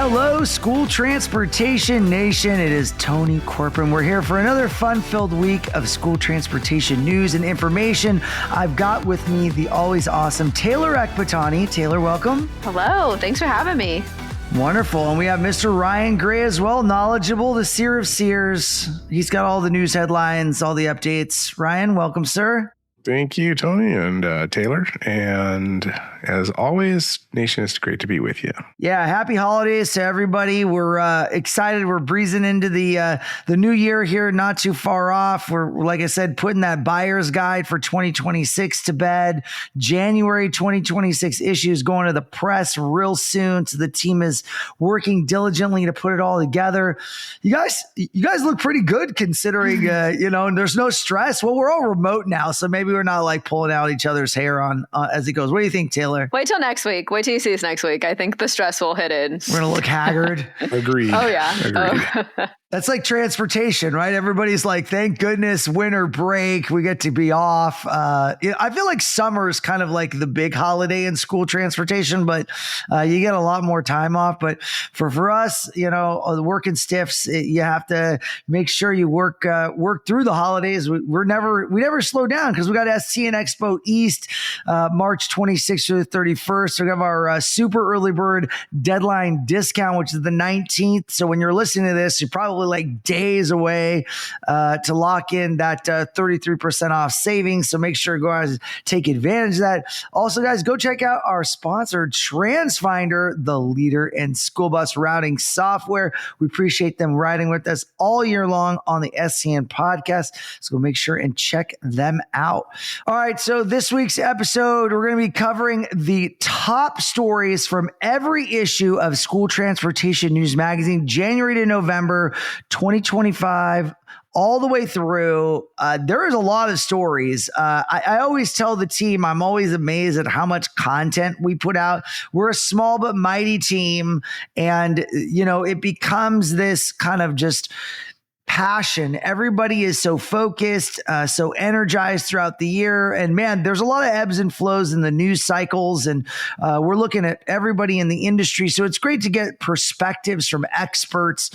Hello, School Transportation Nation. It is Tony Corcoran. We're here for another fun-filled week of school transportation news and information. I've got with me the always awesome Taylor Ekbatani. Taylor, welcome. Hello. Thanks for having me. Wonderful. And we have Mr. Ryan Gray as well, knowledgeable, the seer of seers. He's got all the news headlines, all the updates. Ryan, welcome, sir. Thank you, Tony and Taylor. And as always, Nation, it's great to be with you. Yeah, happy holidays to everybody. We're excited. We're breezing into the new year here, not too far off. We're, like I said, putting that buyer's guide for 2026 to bed. January 2026 issues going to the press real soon. So the team is working diligently to put it all together. You guys look pretty good considering, there's no stress. Well, we're all remote now, so maybe we're not like pulling out each other's hair on as it goes. What do you think, Taylor? Wait till next week. Wait till you see us next week. I think the stress will hit in. We're going to look haggard. Agreed. Oh, yeah. Agreed. Oh. That's like transportation, right? Everybody's like, thank goodness, winter break. We get to be off. I feel like summer is kind of like the big holiday in school transportation, but you get a lot more time off. But for us, the working stiffs, you have to make sure you work through the holidays. We never slow down because we got STN Expo East, March 26th through the 31st. We have our super early bird deadline discount, which is the 19th. So when you're listening to this, you're probably like days away to lock in that 33% off savings. So make sure to go out and take advantage of that. Also, guys, go check out our sponsor, TransFinder, the leader in school bus routing software. We appreciate them riding with us all year long on the STN podcast. So go make sure and check them out. All right. So this week's episode, we're going to be covering the top stories from every issue of School Transportation News Magazine, January to November 2025, all the way through. There is a lot of stories. I always tell the team, I'm always amazed at how much content we put out. We're a small but mighty team. And, it becomes this kind of just passion. Everybody is so focused, so energized throughout the year. And man, there's a lot of ebbs and flows in the news cycles. And we're looking at everybody in the industry. So it's great to get perspectives from experts,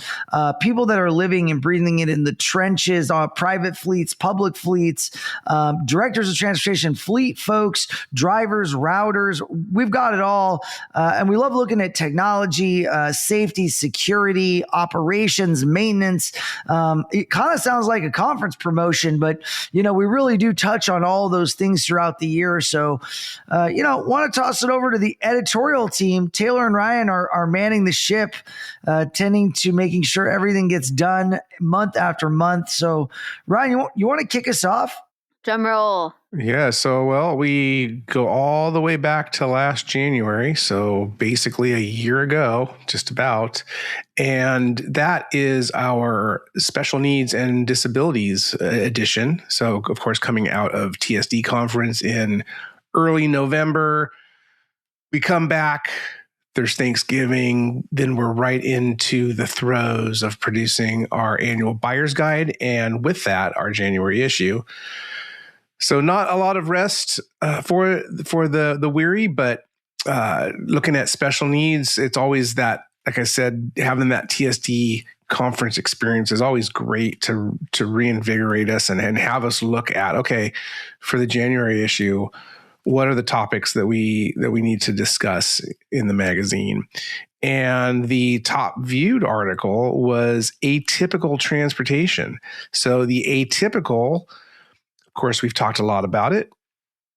people that are living and breathing it in the trenches, private fleets, public fleets, directors of transportation, fleet folks, drivers, routers. We've got it all. And we love looking at technology, safety, security, operations, maintenance. It kind of sounds like a conference promotion, but, we really do touch on all those things throughout the year. So, want to toss it over to the editorial team. Taylor and Ryan are manning the ship, tending to making sure everything gets done month after month. So, Ryan, you want to kick us off? Drum roll. Yeah. So, we go all the way back to last January. So basically a year ago, just about. And that is our special needs and disabilities edition. So, of course, coming out of TSD conference in early November, we come back. There's Thanksgiving. Then we're right into the throes of producing our annual buyer's guide. And with that, our January issue. So not a lot of rest for the weary, but looking at special needs, it's always that, like I said, having that TSD conference experience is always great to reinvigorate us and have us look at, okay, for the January issue, what are the topics that we need to discuss in the magazine? And the top viewed article was atypical transportation. So the atypical, of course, we've talked a lot about it.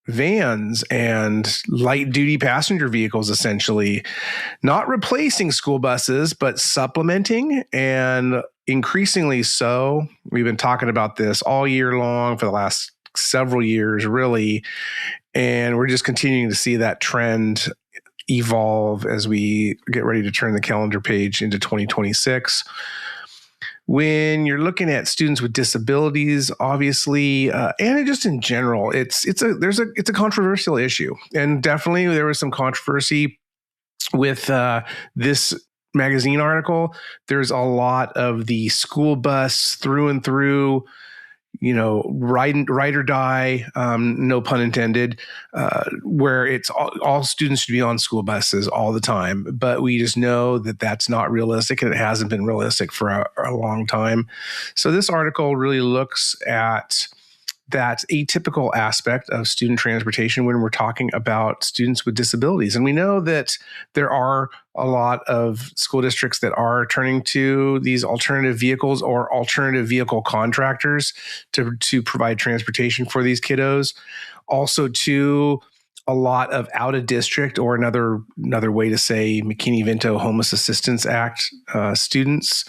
Vans and light duty passenger vehicles, essentially not replacing school buses, but supplementing, and increasingly so. We've been talking about this all year long for the last several years, really. And we're just continuing to see that trend evolve as we get ready to turn the calendar page into 2026. When you're looking at students with disabilities, obviously, and just in general, it's a controversial issue, and definitely there was some controversy with this magazine article. There's a lot of the school bus through and through ride or die, no pun intended, where it's all students should be on school buses all the time. But we just know that that's not realistic, and it hasn't been realistic for a long time. So this article really looks at that atypical aspect of student transportation when we're talking about students with disabilities. And we know that there are a lot of school districts that are turning to these alternative vehicles or alternative vehicle contractors to provide transportation for these kiddos. Also, too, a lot of out of district, or another way to say McKinney-Vento Homeless Assistance Act students,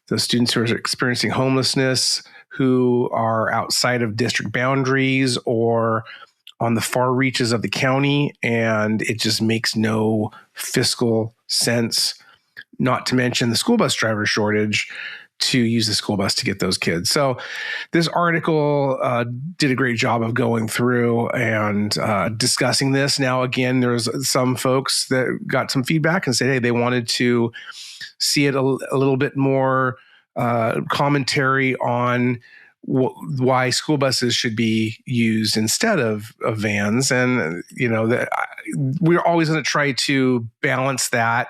those students who are experiencing homelessness, who are outside of district boundaries or on the far reaches of the county, and it just makes no fiscal sense, not to mention the school bus driver shortage, to use the school bus to get those kids. So this article did a great job of going through and discussing this. Now, again, there's some folks that got some feedback and said, hey, they wanted to see it a little bit more commentary on why school buses should be used instead of vans. And, we're always going to try to balance that.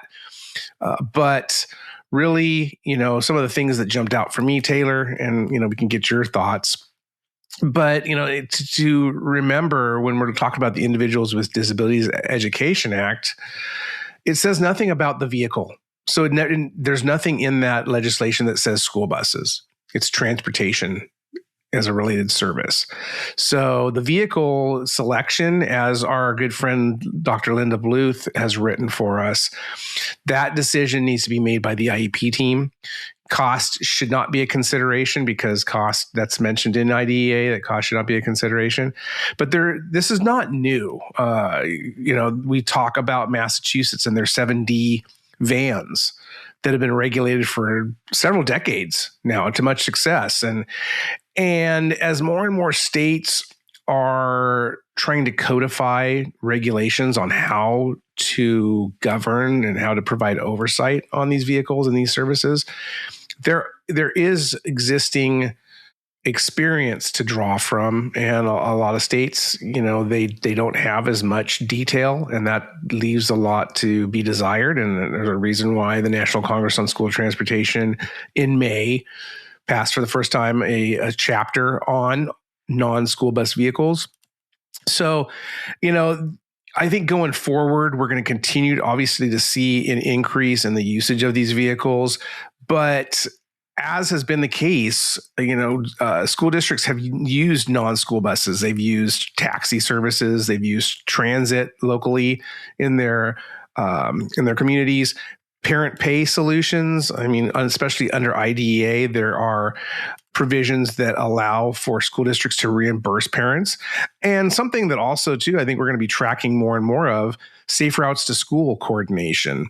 But really, some of the things that jumped out for me, Taylor, and, we can get your thoughts. But, to remember when we're talking about the Individuals with Disabilities Education Act, it says nothing about the vehicle. So there's nothing in that legislation that says school buses. It's transportation as a related service. So the vehicle selection, as our good friend Dr. Linda Bluth has written for us, that decision needs to be made by the IEP team. Cost should not be a consideration, because cost, that's mentioned in IDEA, that cost should not be a consideration. But this is not new. We talk about Massachusetts and their 7D vans that have been regulated for several decades now to much success. And as more and more states are trying to codify regulations on how to govern and how to provide oversight on these vehicles and these services, there is existing experience to draw from, and a lot of states, they don't have as much detail, and that leaves a lot to be desired. And there's a reason why the National Congress on School Transportation in May passed for the first time a chapter on non-school bus vehicles. So, I think going forward, we're going to continue obviously to see an increase in the usage of these vehicles, but as has been the case, school districts have used non-school buses. They've used taxi services. They've used transit locally in their communities. Parent pay solutions. Especially under IDEA, there are provisions that allow for school districts to reimburse parents. And something that also, too, I think we're going to be tracking more and more of, safe routes to school coordination.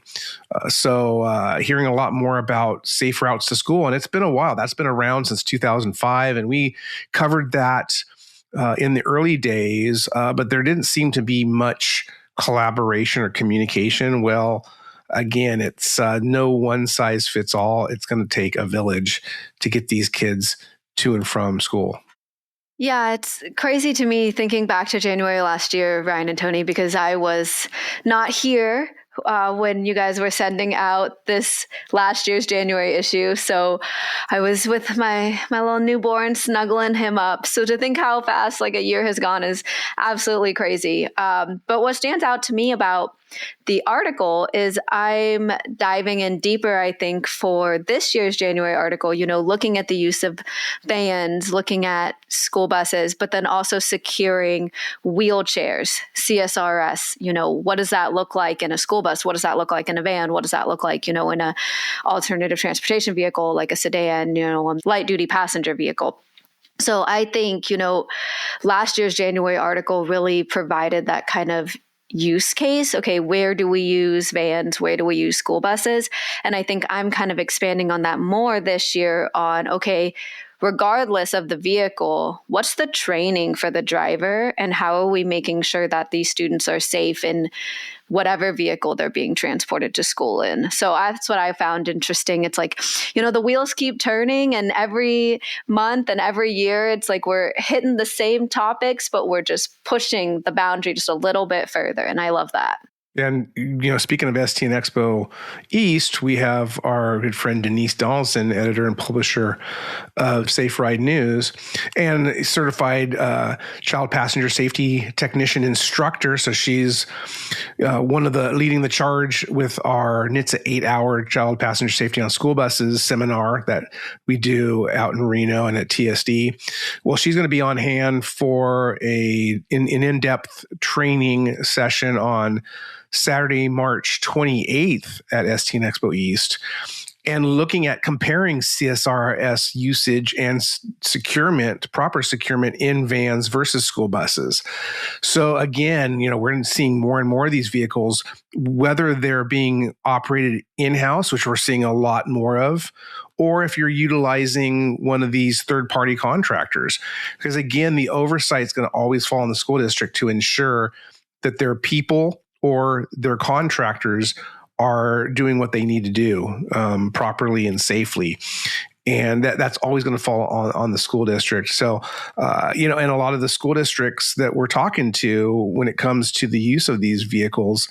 So hearing a lot more about safe routes to school, and it's been a while. That's been around since 2005, and we covered that in the early days, but there didn't seem to be much collaboration or communication. Well, again, it's no one size fits all. It's going to take a village to get these kids to and from school. Yeah, it's crazy to me thinking back to January last year, Ryan and Tony, because I was not here when you guys were sending out this last year's January issue. So I was with my little newborn, snuggling him up. So to think how fast like a year has gone is absolutely crazy. But what stands out to me about the article is I'm diving in deeper, I think, for this year's January article, looking at the use of vans, looking at school buses, but then also securing wheelchairs, CSRS. What does that look like in a school bus? What does that look like in a van? What does that look like, in a alternative transportation vehicle, like a sedan, a light duty passenger vehicle? So I think, last year's January article really provided that kind of use case. Okay, where do we use vans? Where do we use school buses? And I think I'm kind of expanding on that more this year on, okay, regardless of the vehicle, what's the training for the driver, and how are we making sure that these students are safe in whatever vehicle they're being transported to school in? So that's what I found interesting. It's like, the wheels keep turning, and every month and every year, it's like we're hitting the same topics, but we're just pushing the boundary just a little bit further. And I love that. And, speaking of STN Expo East, we have our good friend Denise Donaldson, editor and publisher of Safe Ride News, and certified child passenger safety technician instructor. So she's one of the leading the charge with our NHTSA 8-hour child passenger safety on school buses seminar that we do out in Reno and at TSD. Well, she's going to be on hand for an in-depth training session on Saturday, March 28th at STN Expo East, and looking at comparing CSRS usage and proper securement in vans versus school buses. So again, we're seeing more and more of these vehicles, whether they're being operated in-house, which we're seeing a lot more of, or if you're utilizing one of these third-party contractors. Because again, the oversight is going to always fall on the school district to ensure that their people or their contractors are doing what they need to do properly and safely. And that's always going to fall on the school district. So, and a lot of the school districts that we're talking to when it comes to the use of these vehicles,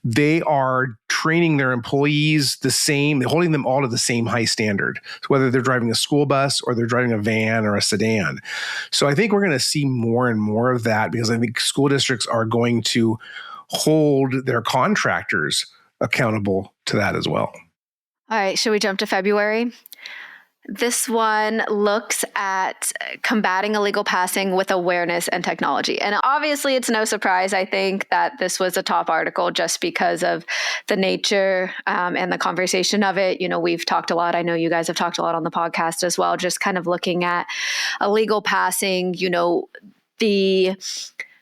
they are training their employees the same, holding them all to the same high standard, so whether they're driving a school bus or they're driving a van or a sedan. So I think we're going to see more and more of that, because I think school districts are going to hold their contractors accountable to that as well. All right, should we jump to February? This one looks at combating illegal passing with awareness and technology. And obviously, it's no surprise, I think, that this was a top article just because of the nature and the conversation of it. We've talked a lot. I know you guys have talked a lot on the podcast as well, just kind of looking at illegal passing,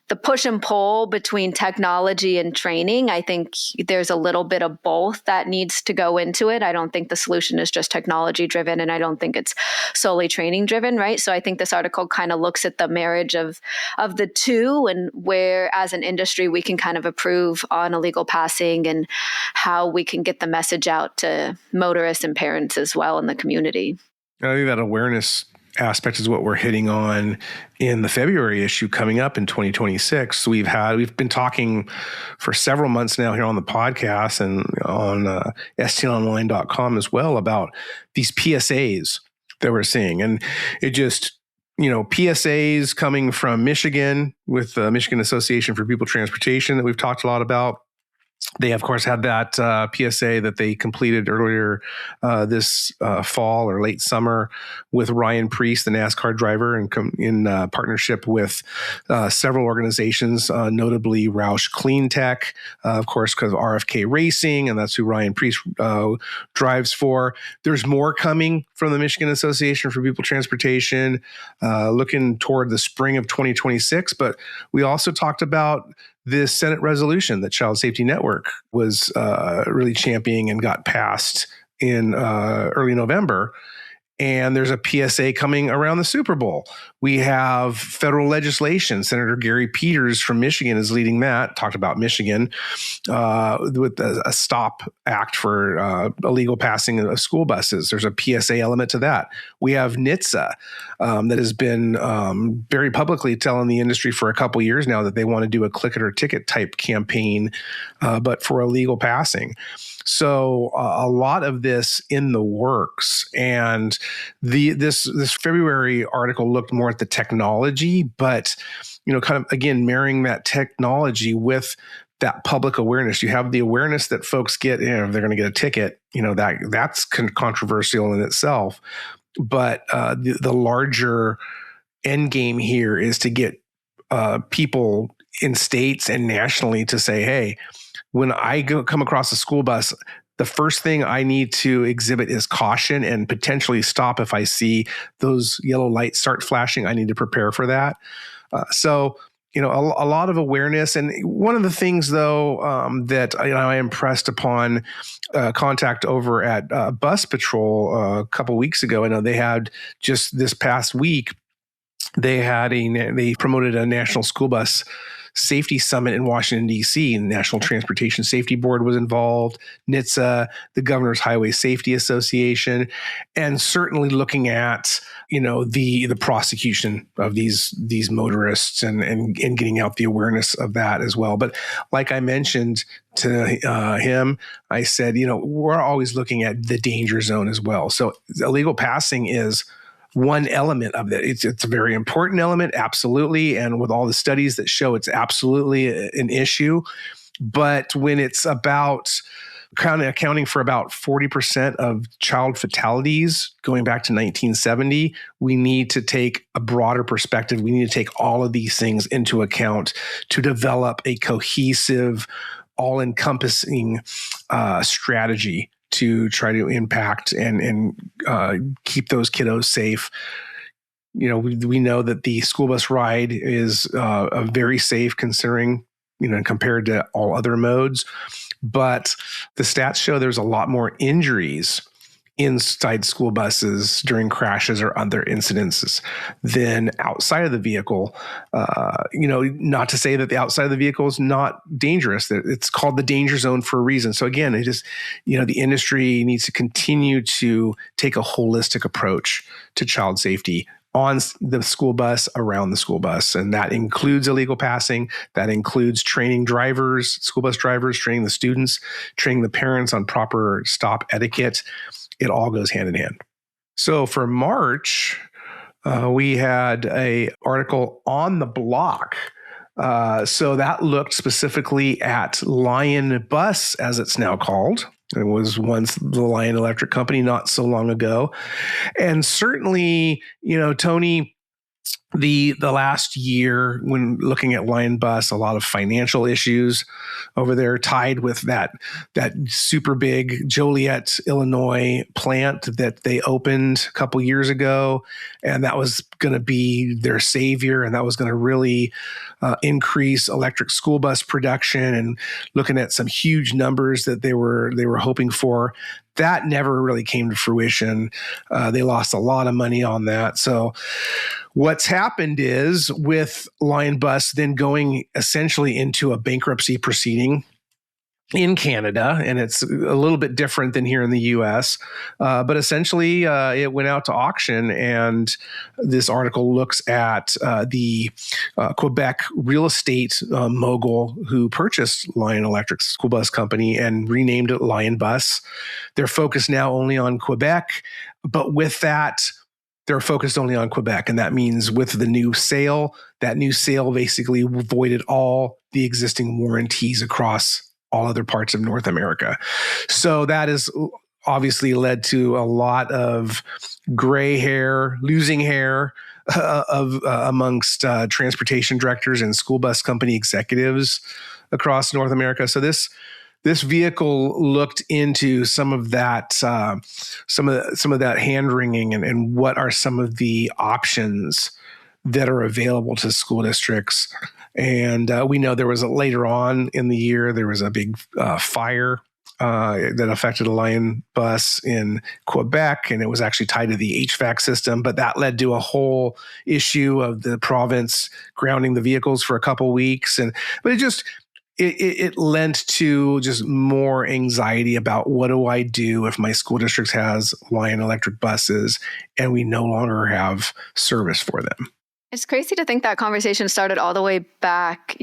the push and pull between technology and training. I think there's a little bit of both that needs to go into it. I don't think the solution is just technology driven, and I don't think it's solely training driven, right? So I think this article kind of looks at the marriage of the two, and where as an industry we can kind of improve on illegal passing and how we can get the message out to motorists and parents as well in the community. I think that awareness aspect is what we're hitting on in the February issue coming up in 2026. So we've been talking for several months now here on the podcast and on stnonline.com as well about these PSAs that we're seeing. And it just, PSAs coming from Michigan with the Michigan Association for Pupil Transportation that we've talked a lot about. They, of course, had that PSA that they completed earlier this fall or late summer with Ryan Preece, the NASCAR driver, and in partnership with several organizations, notably Roush Clean Tech, of course, because of RFK Racing, and that's who Ryan Preece drives for. There's more coming from the Michigan Association for Pupil Transportation, looking toward the spring of 2026. But we also talked about this Senate resolution that Child Safety Network was really championing and got passed in early November. And there's a PSA coming around the Super Bowl. We have federal legislation. Senator Gary Peters from Michigan is leading that. Talked about Michigan with a STOP Act for illegal passing of school buses. There's a PSA element to that. We have NHTSA that has been very publicly telling the industry for a couple years now that they want to do a click it or ticket type campaign, but for illegal passing. So a lot of this in the works, and this February article looked more at the technology, but kind of again marrying that technology with that public awareness. You have the awareness that folks get if they're going to get a ticket. That's controversial in itself, but the larger end game here is to get people in states and nationally to say, hey, when I come across a school bus, the first thing I need to exhibit is caution and potentially stop if I see those yellow lights start flashing. I need to prepare for that. So a lot of awareness. And one of the things, though, that I impressed upon contact over at Bus Patrol a couple weeks ago. I know they had just this past week, they promoted a national school bus safety summit in Washington, D.C. The National Transportation Safety Board was involved, NHTSA, the Governor's Highway Safety Association, and certainly looking at, the prosecution of these motorists and getting out the awareness of that as well. But like I mentioned to him, I said, we're always looking at the danger zone as well. So illegal passing is one element of that. It's a very important element, absolutely. And with all the studies that show it's absolutely an issue. But when it's about kind of accounting for about 40% of child fatalities going back to 1970, we need to take a broader perspective. We need to take all of these things into account to develop a cohesive, all-encompassing strategy to try to impact and keep those kiddos safe. We know that the school bus ride is very safe considering, compared to all other modes. But the stats show there's a lot more injuries inside school buses during crashes or other incidences than outside of the vehicle. Not to say that the outside of the vehicle is not dangerous. It's called the danger zone for a reason. So again, it just, the industry needs to continue to take a holistic approach to child safety on the school bus, around the school bus. And that includes illegal passing. That includes training drivers, school bus drivers, training the students, training the parents on proper stop etiquette. It all goes hand in hand. So for March, we had an article on the block. So that looked specifically at Lion Bus, as it's now called. It was once the Lion Electric Company not so long ago. And certainly, Tony, the last year when looking at Lion Bus, a lot of financial issues over there tied with that super big Joliet, Illinois plant that they opened a couple years ago. And that was going to be their savior. And that was going to really increase electric school bus production, and looking at some huge numbers that they were hoping for. That never really came to fruition. They lost a lot of money on that. So what's happened is, with Lion Bus then going essentially into a bankruptcy proceeding in Canada, and it's a little bit different than here in the U.S., but essentially it went out to auction, and this article looks at the Quebec real estate mogul who purchased Lion Electric School Bus Company and renamed it Lion Bus. They're focused now only on Quebec, but with that, they're focused only on Quebec. And that means with the new sale, that new sale basically voided all the existing warranties across all other parts of North America. So that has obviously led to a lot of gray hair, losing hair amongst transportation directors and school bus company executives across North America. So this vehicle looked into some of that, some of that hand wringing, and what are some of the options that are available to school districts. And we know there was later on in the year, there was a big fire that affected a Lion Bus in Quebec, and it was actually tied to the HVAC system. But that led to a whole issue of the province grounding the vehicles for a couple weeks. But it lent to just more anxiety about, what do I do if my school district has Lion Electric buses and we no longer have service for them? It's crazy to think that conversation started all the way back,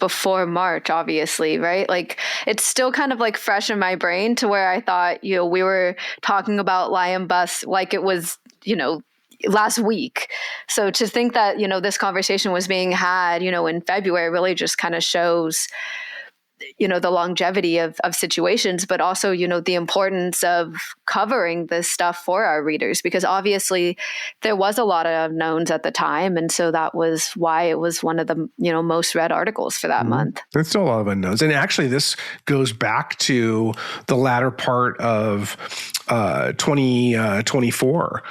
before March, obviously, right? Like, it's still kind of like fresh in my brain, to where I thought, we were talking about Lion Bus like it was, last week. So to think that, this conversation was being had, in February, really just kind of shows, the longevity of situations, but also, the importance of covering this stuff for our readers, because obviously there was a lot of unknowns at the time. And so that was why it was one of the, most read articles for that month. There's still a lot of unknowns. And actually this goes back to the latter part of 2024.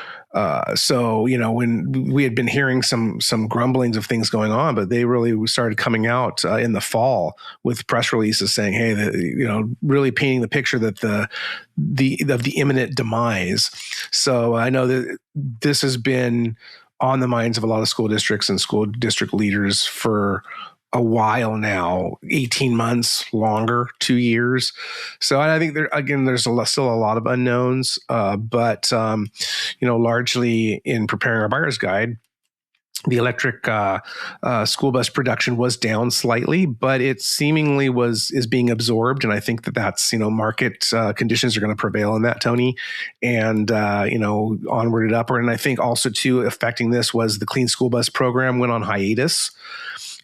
So, when we had been hearing some grumblings of things going on, but they really started coming out in the fall with press releases saying, "Hey, really painting the picture that the imminent demise." So I know that this has been on the minds of a lot of school districts and school district leaders for a while now, 18 months, longer, 2 years. So I think there's still a lot of unknowns, but largely in preparing our buyer's guide, the electric school bus production was down slightly, but it seemingly is being absorbed, and I think that's market conditions are going to prevail in that, Tony, and onward and upward. And I think also too affecting this was the Clean School Bus program went on hiatus.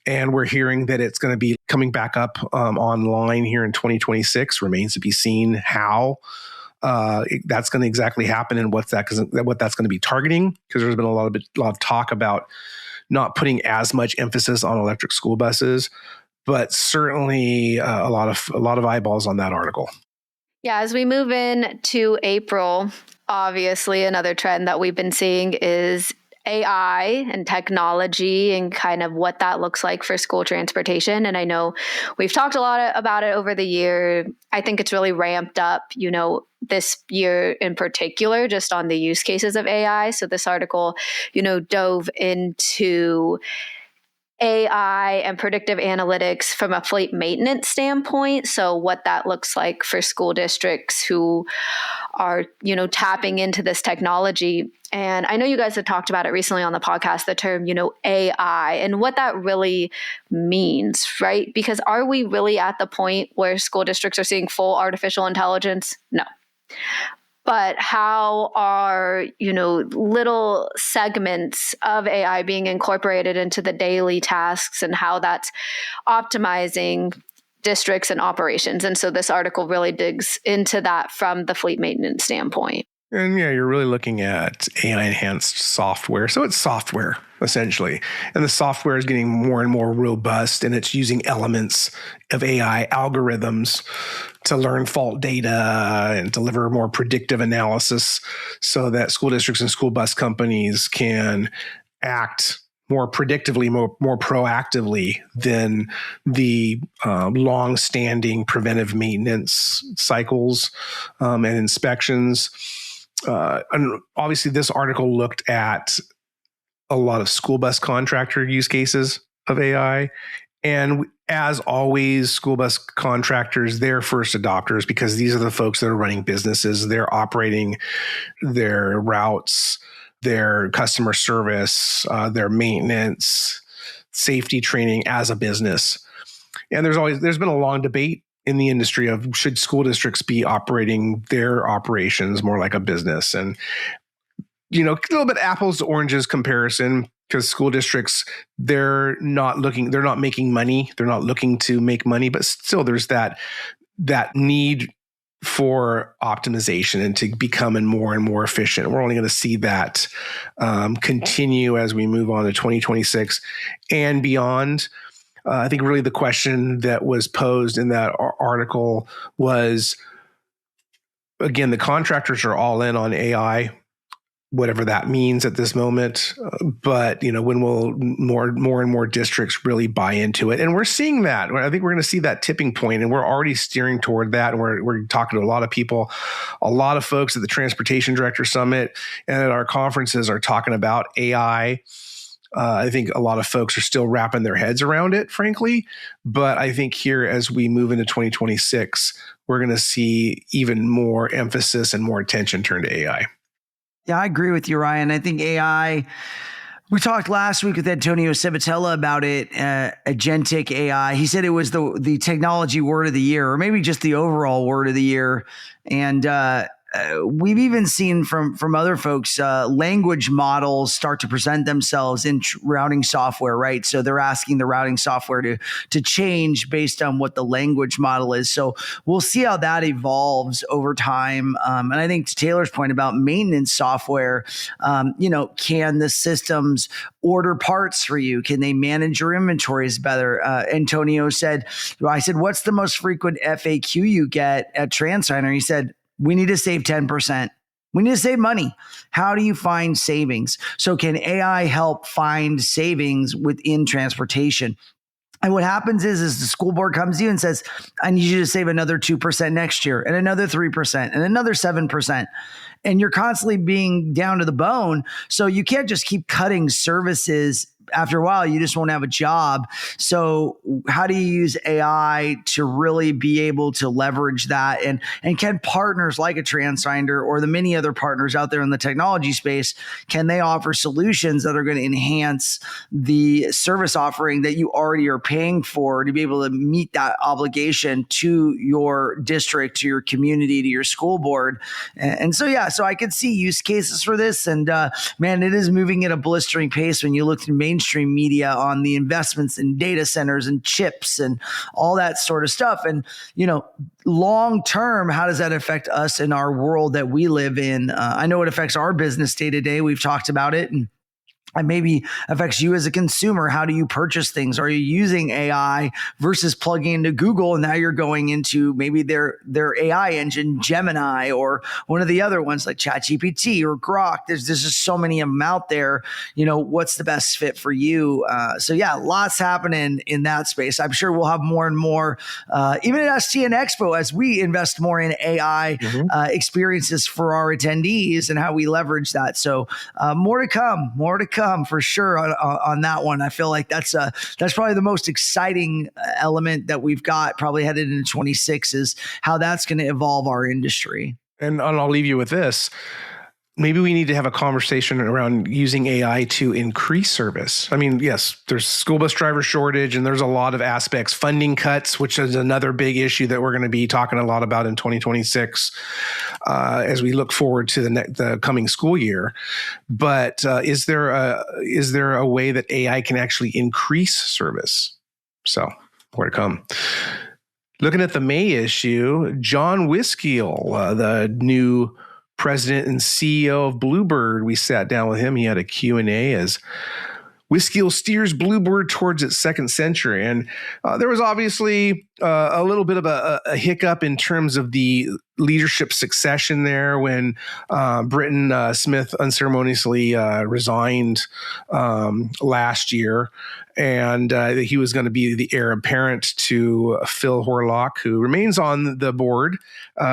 And we're hearing that it's going to be coming back up online here in 2026. Remains to be seen how that's going to exactly happen and what that's going to be targeting. Because there's been a lot of talk about not putting as much emphasis on electric school buses, but certainly a lot of eyeballs on that article. Yeah, as we move in to April, obviously another trend that we've been seeing is AI and technology and kind of what that looks like for school transportation. And I know we've talked a lot about it over the year. I think it's really ramped up, this year in particular, just on the use cases of AI. So this article, dove into AI and predictive analytics from a fleet maintenance standpoint. So what that looks like for school districts who are, tapping into this technology. And I know you guys have talked about it recently on the podcast, the term, AI and what that really means, right? Because are we really at the point where school districts are seeing full artificial intelligence? No. But how are, little segments of AI being incorporated into the daily tasks and how that's optimizing districts and operations? And so this article really digs into that from the fleet maintenance standpoint. And yeah, you're really looking at AI enhanced software. So it's software essentially. And the software is getting more and more robust, and it's using elements of AI algorithms to learn fault data and deliver more predictive analysis so that school districts and school bus companies can act more predictively, more proactively than the long-standing preventive maintenance cycles and inspections. And obviously, this article looked at a lot of school bus contractor use cases of AI. And as always, school bus contractors, they're first adopters because these are the folks that are running businesses. They're operating their routes, their customer service, their maintenance, safety training as a business. And there's been a long debate in the industry of should school districts be operating their operations more like a business? And, a little bit apples to oranges comparison, because school districts, they're not making money. They're not looking to make money, but still there's that need for optimization and to becoming more and more efficient. We're only going to see that continue as we move on to 2026 and beyond. I think really the question that was posed in that article was, again, the contractors are all in on AI, whatever that means at this moment. But, when will more and more districts really buy into it? And we're seeing that. I think we're going to see that tipping point, and we're already steering toward that. And we're talking to a lot of people, a lot of folks at the Transportation Director Summit and at our conferences are talking about AI. I think a lot of folks are still wrapping their heads around it, frankly. But I think here, as we move into 2026, we're going to see even more emphasis and more attention turned to AI. Yeah, I agree with you, Ryan. I think AI, we talked last week with Antonio Civitella about it, agentic AI. He said it was the technology word of the year, or maybe just the overall word of the year. And we've even seen from other folks, language models start to present themselves in routing software, right? So they're asking the routing software to change based on what the language model is. So we'll see how that evolves over time. And I think to Taylor's point about maintenance software, can the systems order parts for you? Can they manage your inventories better? Antonio said, what's the most frequent FAQ you get at TransSigner? He said, we need to save 10%. We need to save money. How do you find savings? So can AI help find savings within transportation? And what happens is the school board comes to you and says, I need you to save another 2% next year and another 3% and another 7%. And you're constantly being down to the bone. So you can't just keep cutting services. After a while, you just won't have a job. So how do you use AI to really be able to leverage that? And can partners like a TransFinder or the many other partners out there in the technology space, can they offer solutions that are going to enhance the service offering that you already are paying for to be able to meet that obligation to your district, to your community, to your school board? And so, yeah, so I could see use cases for this. And man, it is moving at a blistering pace when you look through mainstream media on the investments in data centers and chips and all that sort of stuff. And, long term, how does that affect us in our world that we live in? I know it affects our business day to day. We've talked about it. And maybe affects you as a consumer. How do you purchase things? Are you using AI versus plugging into Google? And now you're going into maybe their AI engine, Gemini, or one of the other ones like ChatGPT or Grok. There's just so many of them out there. What's the best fit for you? So yeah, lots happening in that space. I'm sure we'll have more and more, even at STN Expo, as we invest more in AI experiences for our attendees and how we leverage that. So more to come for sure on that one. I feel like that's probably the most exciting element that we've got probably headed into 26 is how that's going to evolve our industry. And I'll leave you with this. Maybe we need to have a conversation around using AI to increase service. I mean, yes, there's school bus driver shortage and there's a lot of aspects, funding cuts, which is another big issue that we're going to be talking a lot about in 2026 as we look forward to the coming school year. But is there a way that AI can actually increase service? So more to come. Looking at the May issue, John Wiskiel, the new president and CEO of Bluebird, we sat down with him. He had a Q&A as Wiskiel steers Bluebird towards its second century. And there was obviously a little bit of a hiccup in terms of the leadership succession there when Britton Smith unceremoniously resigned last year. And he was going to be the heir apparent to Phil Horlock, who remains on the board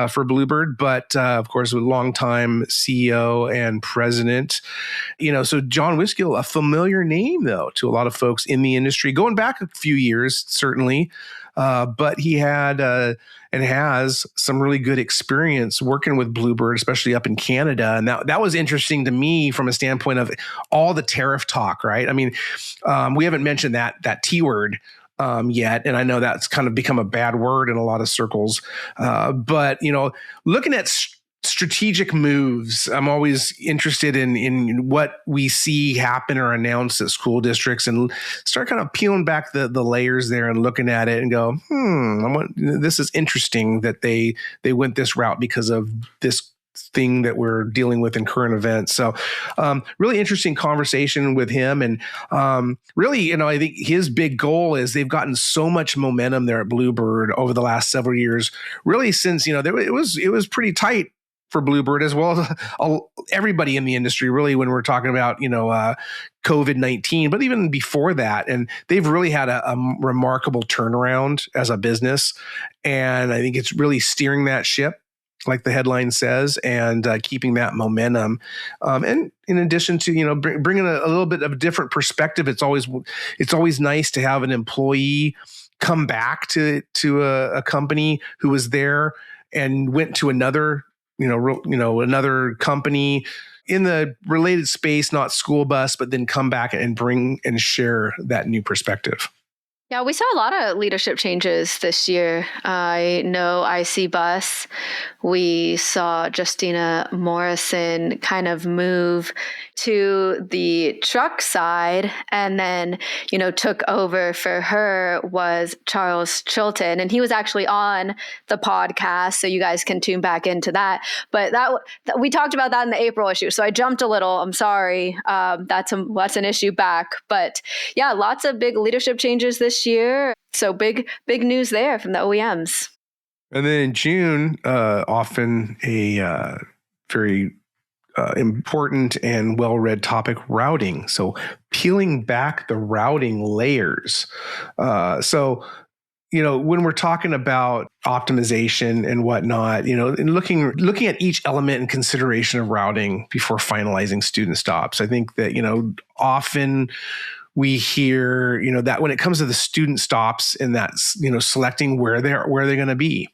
for Bluebird, but of course, a longtime CEO and president. So John Wiskiel, a familiar name, though, to a lot of folks in the industry, going back a few years, certainly. But he had and has some really good experience working with Bluebird, especially up in Canada. And that was interesting to me from a standpoint of all the tariff talk, right? I mean, we haven't mentioned that T word yet. And I know that's kind of become a bad word in a lot of circles. But, looking at strategic moves, I'm always interested in what we see happen or announced at school districts and start kind of peeling back the layers there and looking at it and go, this is interesting that they went this route because of this thing that we're dealing with in current events. So really interesting conversation with him. And really, I think his big goal is they've gotten so much momentum there at Bluebird over the last several years, really since, it was pretty tight for Bluebird as well as everybody in the industry, really, when we're talking about, COVID-19, but even before that. And they've really had a remarkable turnaround as a business. And I think it's really steering that ship, like the headline says, and keeping that momentum. And in addition to, bringing a little bit of a different perspective, it's always nice to have an employee come back to a company who was there and went to another another company in the related space, not school bus, but then come back and bring and share that new perspective. Yeah, we saw a lot of leadership changes this year. I know IC Bus, we saw Justina Morrison kind of move to the truck side, and then, took over for her was Charles Chilton, and he was actually on the podcast, so you guys can tune back into that. But that we talked about that in the April issue, so I jumped a little. I'm sorry. That's an issue back, but yeah, lots of big leadership changes this year. So big news there from the OEMs. And then in June, often a very important and well-read topic, routing. So peeling back the routing layers. When we're talking about optimization and whatnot, and looking at each element in consideration of routing before finalizing student stops, I think that, often we hear, that when it comes to the student stops and that's, selecting where they're going to be.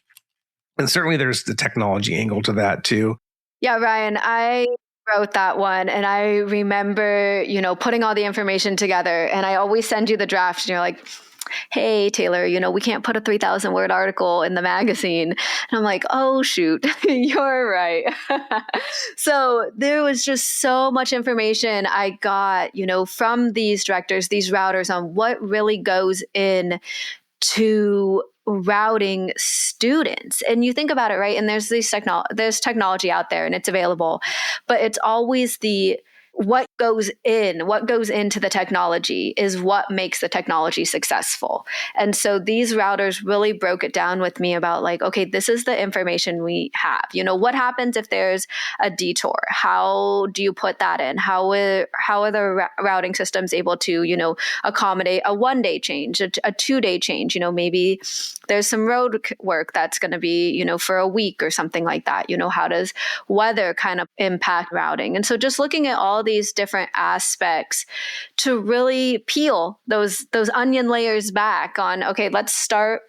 And certainly there's the technology angle to that too. Yeah, Ryan, I wrote that one and I remember, putting all the information together, and I always send you the draft and you're like, hey, Taylor, we can't put a 3,000 word article in the magazine. And I'm like, oh, shoot, you're right. So there was just so much information I got, from these directors, these routers, on what really goes in to routing students. And you think about it, right? And there's there's technology out there and it's available, but it's always what goes into the technology is what makes the technology successful. And so these routers really broke it down with me about like, okay, this is the information we have. What happens if there's a detour? How do you put that in? How are the routing systems able to, accommodate a 1-day change, a 2-day change? Maybe there's some road work that's going to be, for a week or something like that. How does weather kind of impact routing? And so just looking at all these different aspects to really peel those onion layers back on, okay, let's start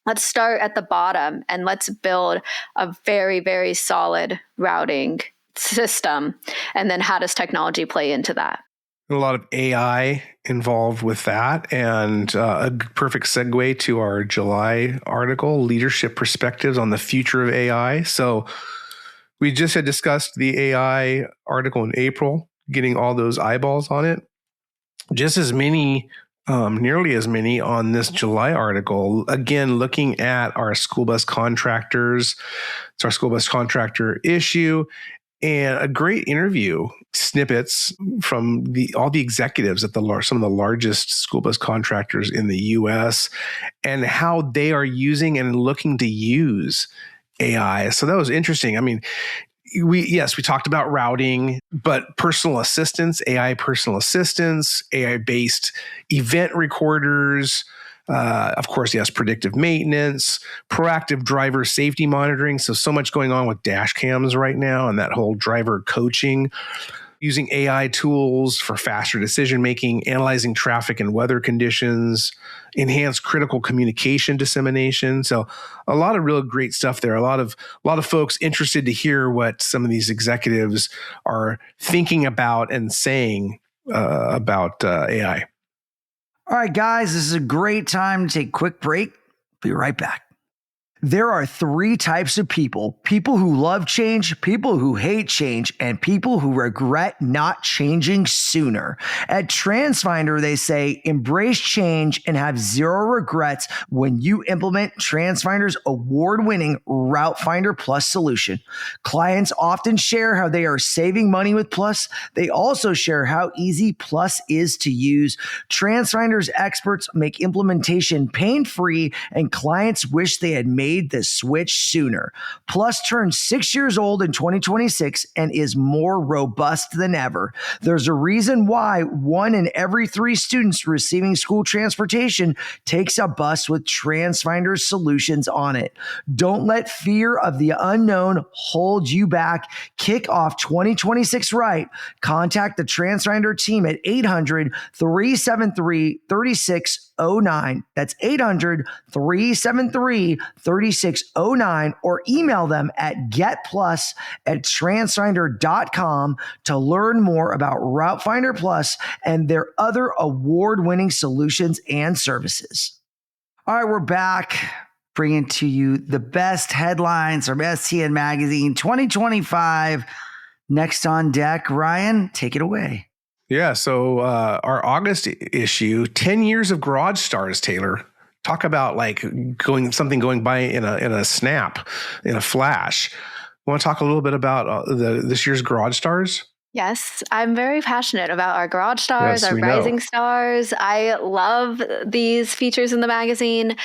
at the bottom and let's build a very, very solid routing system. And then how does technology play into that? A lot of AI involved with that. And a perfect segue to our July article, Leadership Perspectives on the Future of AI. So we just had discussed the AI article in April, getting all those eyeballs on it. Just as many, nearly as many on this July article. Again, looking at our school bus contractors. It's our school bus contractor issue. And a great interview, snippets from all the executives at some of the largest school bus contractors in the U.S. and how they are using and looking to use AI. So that was interesting. I mean, we talked about routing, but personal assistance, AI personal assistance, AI-based event recorders, of course, yes, predictive maintenance, proactive driver safety monitoring. So much going on with dash cams right now and that whole driver coaching, using AI tools for faster decision-making, analyzing traffic and weather conditions, enhanced critical communication dissemination. So a lot of real great stuff there. A lot of folks interested to hear what some of these executives are thinking about and saying about AI. All right, guys, this is a great time to take a quick break. Be right back. There are 3 types of people who love change, people who hate change, and people who regret not changing sooner. At TransFinder, they say, embrace change and have 0 regrets when you implement TransFinder's award-winning Route Finder Plus solution. Clients often share how they are saving money with Plus. They also share how easy Plus is to use. TransFinder's experts make implementation pain-free, and clients wish they had made the switch sooner. Plus turns 6 years old in 2026 and is more robust than ever. There's a reason why 1 in every 3 students receiving school transportation takes a bus with TransFinder's solutions on it. Don't let fear of the unknown hold you back. Kick off 2026 right. Contact the TransFinder team at 800-373-3609. That's 800-373-3609, or email them at getplus@transfinder.com to learn more about Route Finder Plus and their other award-winning solutions and services. All right, we're back, bringing to you the best headlines from STN Magazine 2025. Next on deck, Ryan, take it away. Yeah, so our August issue, 10 years of garage stars, Taylor. Talk about like going by in a snap, in a flash. Want to talk a little bit about this year's garage stars? Yes, I'm very passionate about our garage stars, Yes, our we know. rising stars. I love these features in the magazine.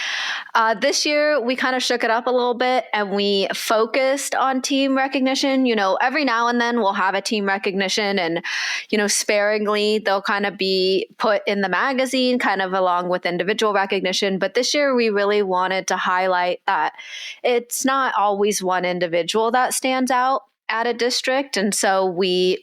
This year, we kind of shook it up a little bit and we focused on team recognition. Every now and then we'll have a team recognition and, sparingly, they'll kind of be put in the magazine, kind of along with individual recognition. But this year, we really wanted to highlight that it's not always one individual that stands out at a district. And so we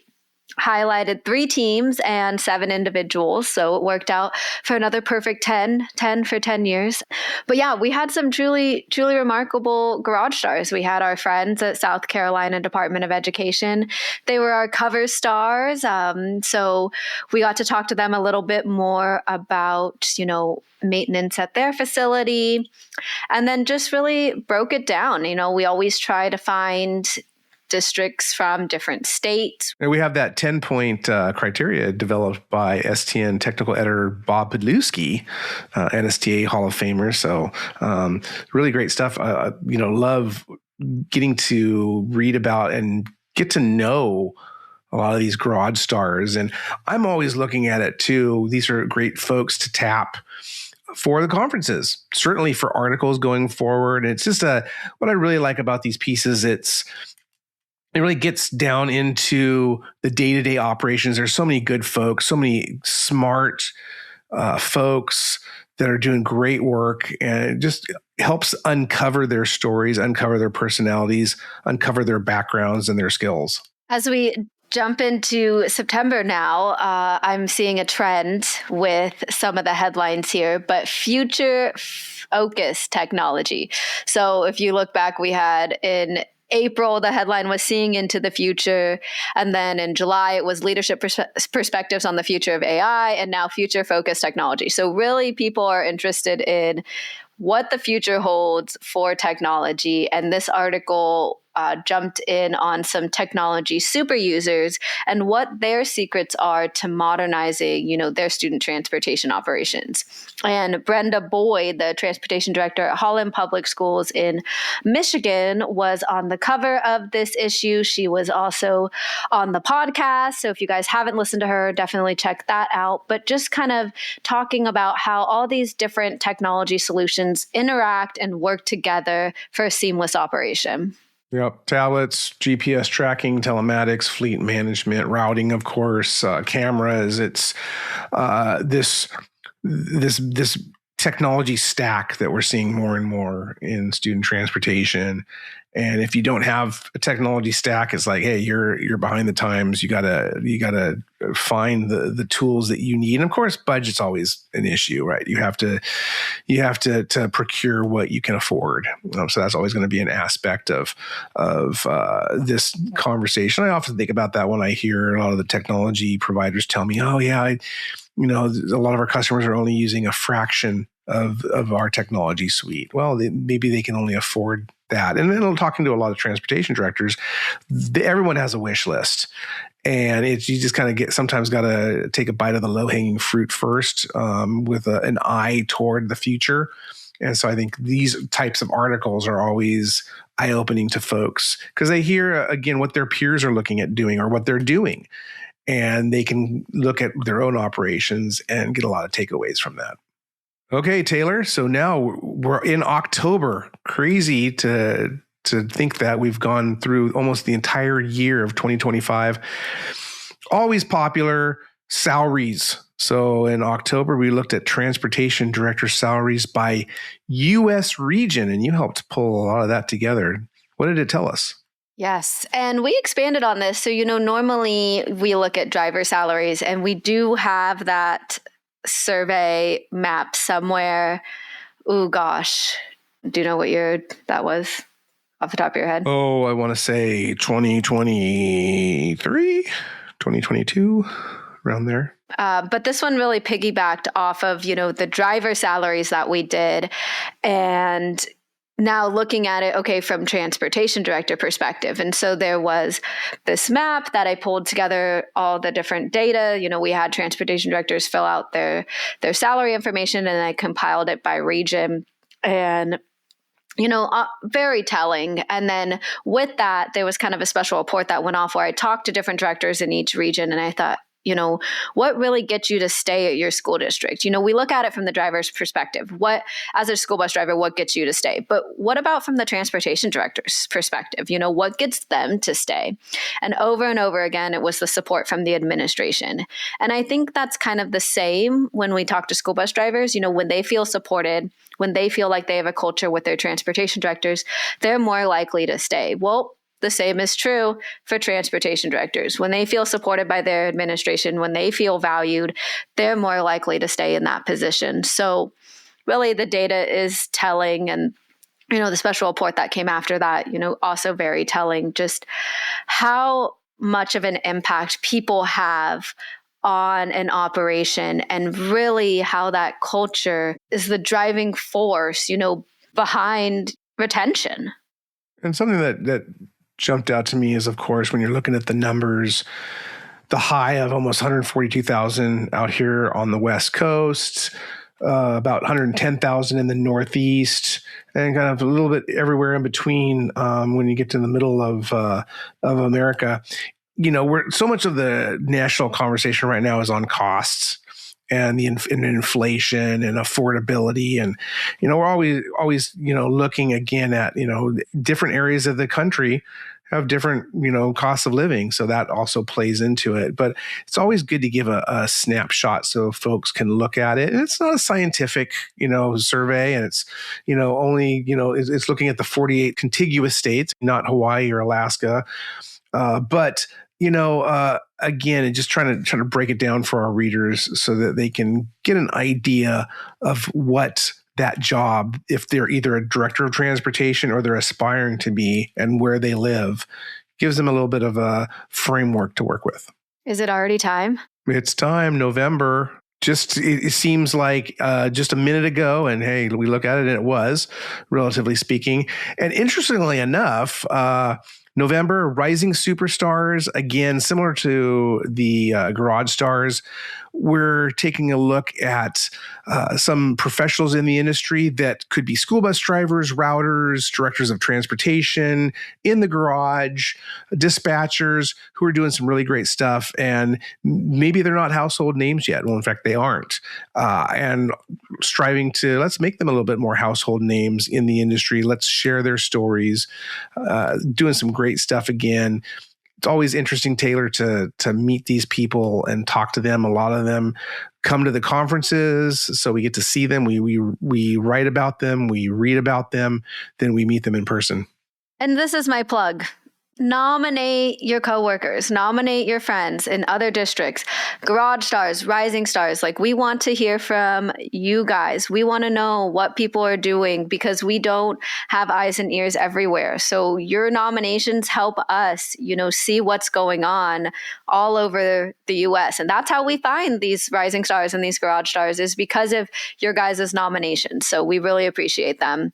highlighted 3 teams and 7 individuals. So it worked out for another perfect 10 for 10 years. But yeah, we had some truly, truly remarkable garage stars. We had our friends at South Carolina Department of Education. They were our cover stars. So we got to talk to them a little bit more about, maintenance at their facility, and then just really broke it down. We always try to find districts from different states. And we have that 10-point criteria developed by STN technical editor Bob Podlewski, NSTA Hall of Famer. So really great stuff. Love getting to read about and get to know a lot of these garage stars. And I'm always looking at it too. These are great folks to tap for the conferences, certainly for articles going forward. It's just what I really like about these pieces. It really gets down into the day-to-day operations. There's so many good folks, so many smart folks that are doing great work, and it just helps uncover their stories, uncover their personalities, uncover their backgrounds and their skills. As we jump into September now, I'm seeing a trend with some of the headlines here, but future focus technology. So if you look back, we had in April, the headline was Seeing into the Future. And then in July, it was Leadership Perspectives on the Future of AI, and now Future Focused Technology. So really, people are interested in what the future holds for technology. And this article jumped in on some technology super users and what their secrets are to modernizing, their student transportation operations. And Brenda Boyd, the transportation director at Holland Public Schools in Michigan, was on the cover of this issue. She was also on the podcast. So if you guys haven't listened to her, definitely check that out. But just kind of talking about how all these different technology solutions interact and work together for a seamless operation. Yep. Tablets, GPS tracking, telematics, fleet management, routing, of course, cameras. It's this technology stack that we're seeing more and more in student transportation. And if you don't have a technology stack, it's like, hey, you're behind the times. You gotta find the tools that you need. And of course, budget's always an issue, right? You have to procure what you can afford. So that's always going to be an aspect of this conversation. I often think about that when I hear a lot of the technology providers tell me, oh yeah, a lot of our customers are only using a fraction of our technology suite. Well, maybe they can only afford that. And then talking to a lot of transportation directors, everyone has a wish list. And you just kind of sometimes got to take a bite of the low-hanging fruit first with an eye toward the future. And so I think these types of articles are always eye-opening to folks because they hear, again, what their peers are looking at doing or what they're doing. And they can look at their own operations and get a lot of takeaways from that. Okay, Taylor. So now we're in October. Crazy to think that we've gone through almost the entire year of 2025. Always popular salaries. So in October, we looked at transportation director salaries by U.S. region, and you helped pull a lot of that together. What did it tell us? Yes. And we expanded on this. So, normally we look at driver salaries, and we do have that survey map somewhere. Oh, gosh. Do you know what year that was off the top of your head? Oh, I want to say 2023, 2022, around there. But this one really piggybacked off of, the driver salaries that we did. And now looking at it, okay, from transportation director perspective. And so there was this map that I pulled together, all the different data. We had transportation directors fill out their salary information, and I compiled it by region. And very telling. And then with that, there was kind of a special report that went off where I talked to different directors in each region. And I thought, what really gets you to stay at your school district? We look at it from the driver's perspective. As a school bus driver, what gets you to stay? But what about from the transportation director's perspective? What gets them to stay? And over again, it was the support from the administration. And I think that's kind of the same when we talk to school bus drivers. When they feel supported, when they feel like they have a culture with their transportation directors, they're more likely to stay. Well, the same is true for transportation directors. When they feel supported by their administration, when they feel valued, they're more likely to stay in that position. So really the data is telling, and the special report that came after that, also very telling, just how much of an impact people have on an operation, and really how that culture is the driving force, behind retention. And something that jumped out to me is, of course, when you're looking at the numbers, the high of almost 142,000 out here on the West Coast, about 110,000 in the Northeast, and kind of a little bit everywhere in between when you get to the middle of America. We're so much of the national conversation right now is on costs and the inflation and affordability, and we're always looking again at different areas of the country have different costs of living, so that also plays into it. But it's always good to give a snapshot so folks can look at it. And it's not a scientific survey, and it's only it's looking at the 48 contiguous states, not Hawaii or Alaska, but again, and just trying to break it down for our readers so that they can get an idea of what that job, if they're either a director of transportation or they're aspiring to be, and where they live, gives them a little bit of a framework to work with. Is it already time? It's time, November. It seems like just a minute ago, and hey, we look at it and it was, relatively speaking. And interestingly enough, November, Rising Superstars, again, similar to the Garage Stars, we're taking a look at some professionals in the industry that could be school bus drivers, routers, directors of transportation, in the garage, dispatchers, who are doing some really great stuff. And maybe they're not household names yet. Well, in fact, they aren't. And striving to, let's make them a little bit more household names in the industry. Let's share their stories, doing some great stuff again. It's always interesting, Taylor, to meet these people and talk to them. A lot of them come to the conferences, so we get to see them. We write about them, we read about them, then we meet them in person. And this is my plug. Nominate your coworkers, nominate your friends in other districts, Garage Stars, Rising Stars. Like, we want to hear from you guys. We want to know what people are doing, because we don't have eyes and ears everywhere. So your nominations help us, see what's going on all over the US. And that's how we find these Rising Stars and these Garage Stars, is because of your guys' nominations. So we really appreciate them.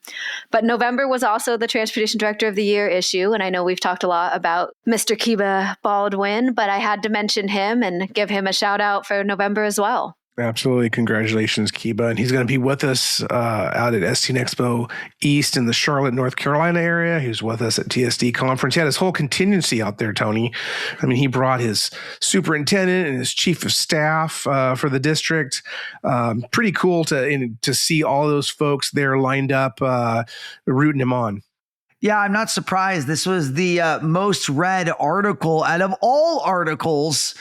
But November was also the Transportation Director of the Year issue. And I know we've talked a lot about Mr. Kiba Baldwin, but I had to mention him and give him a shout out for November as well. Absolutely. Congratulations, Kiba. And he's going to be with us out at STN Expo East in the Charlotte, North Carolina area. He was with us at TSD conference. He had his whole contingency out there, Tony. I mean, he brought his superintendent and his chief of staff for the district. Pretty cool to see all those folks there lined up, rooting him on. Yeah, I'm not surprised. This was the most read article out of all articles.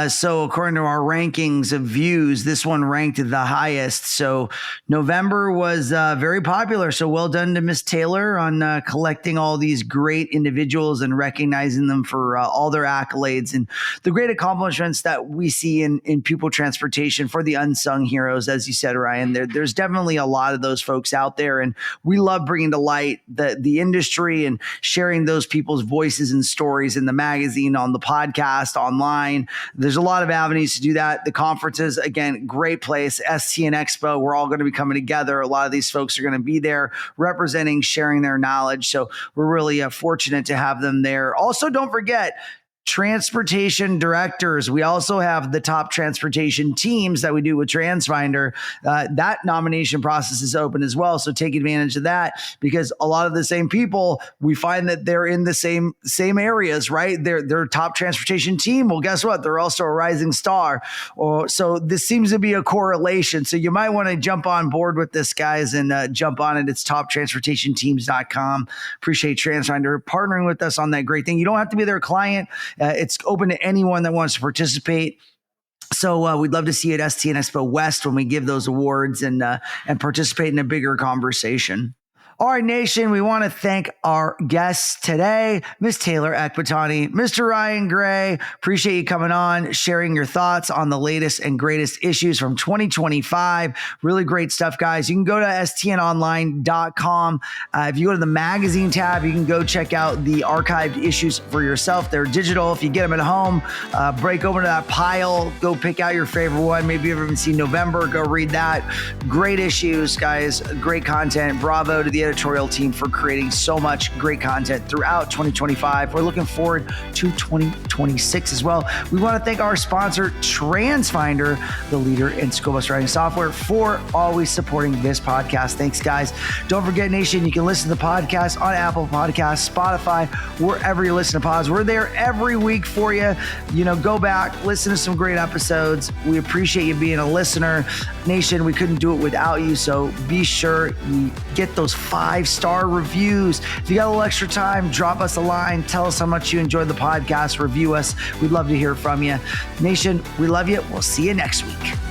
So according to our rankings of views, this one ranked the highest. So November was very popular. So well done to Miss Taylor on collecting all these great individuals and recognizing them for all their accolades and the great accomplishments that we see in pupil transportation for the unsung heroes. As you said, Ryan, there's definitely a lot of those folks out there. And we love bringing to light the industry and sharing those people's voices and stories in the magazine, on the podcast, online. There's a lot of avenues to do that. The conferences, again, great place. STN Expo, we're all going to be coming together. A lot of these folks are going to be there representing, sharing their knowledge. So we're really fortunate to have them there. Also, don't forget, transportation directors. We also have the top transportation teams that we do with TransFinder. That nomination process is open as well. So take advantage of that, because a lot of the same people, we find that they're in the same areas, right? They're top transportation team. Well, guess what? They're also a rising star. So this seems to be a correlation. So you might want to jump on board with this, guys, and jump on it. It's toptransportationteams.com. Appreciate TransFinder partnering with us on that great thing. You don't have to be their client. It's open to anyone that wants to participate. So we'd love to see you at STN Expo West when we give those awards and participate in a bigger conversation. All right, Nation, we want to thank our guests today, Ms. Taylor Ekbatani, Mr. Ryan Gray. Appreciate you coming on, sharing your thoughts on the latest and greatest issues from 2025. Really great stuff, guys. You can go to stnonline.com. If you go to the magazine tab, you can go check out the archived issues for yourself. They're digital. If you get them at home, break open that pile, go pick out your favorite one. Maybe you haven't seen November, go read that. Great issues, guys. Great content. Bravo to the editorial team for creating so much great content throughout 2025. We're looking forward to 2026 as well. We want to thank our sponsor, TransFinder, the leader in school bus riding software, for always supporting this podcast. Thanks, guys. Don't forget, Nation, you can listen to the podcast on Apple Podcasts, Spotify, wherever you listen to pods. We're there every week for you. Go back, listen to some great episodes. We appreciate you being a listener. Nation, we couldn't do it without you, so be sure you get those 5-star reviews. If you got a little extra time, drop us a line. Tell us how much you enjoyed the podcast. Review us. We'd love to hear from you. Nation, we love you. We'll see you next week.